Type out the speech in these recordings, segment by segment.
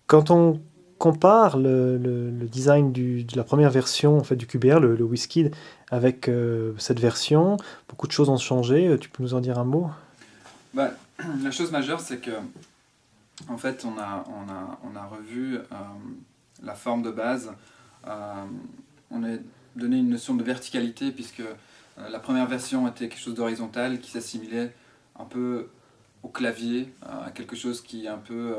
Quand on compare le design de la première version en fait, du QBR, le WizKid, avec cette version, beaucoup de choses ont changé. Tu peux nous en dire un mot? Bah, la chose majeure, c'est que en fait, on a revu la forme de base. Euh, on a donné une notion de verticalité puisque la première version était quelque chose d'horizontal qui s'assimilait un peu au clavier, à quelque chose qui est un peu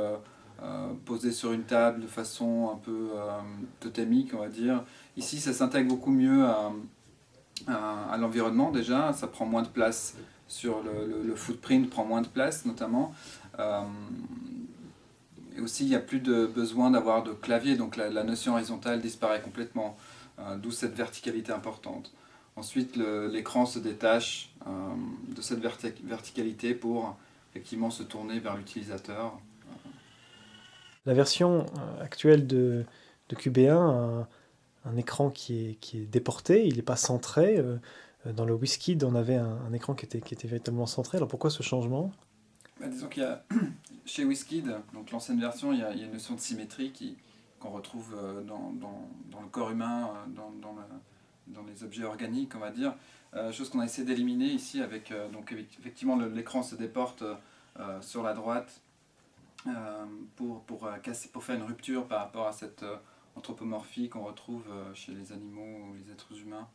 posé sur une table de façon un peu totémique, on va dire. Ici, ça s'intègre beaucoup mieux à l'environnement déjà, ça prend moins de place sur le footprint, prend moins de place notamment. Euh, et aussi, il n'y a plus de besoin d'avoir de clavier, donc la notion horizontale disparaît complètement, d'où cette verticalité importante. Ensuite, l'écran se détache de cette verticalité pour effectivement se tourner vers l'utilisateur. La version actuelle de QB1 a un écran qui est déporté, il n'est pas centré. Dans le WizKid, on avait un écran qui était véritablement centré. Alors pourquoi ce changement? Bah, disons qu'il y a chez WizKid, donc l'ancienne version, il y a une notion de symétrie qu'on retrouve dans le corps humain, dans les objets organiques, on va dire. Chose qu'on a essayé d'éliminer ici avec donc effectivement l'écran se déporte sur la droite pour faire une rupture par rapport à cette anthropomorphie qu'on retrouve chez les animaux ou les êtres humains.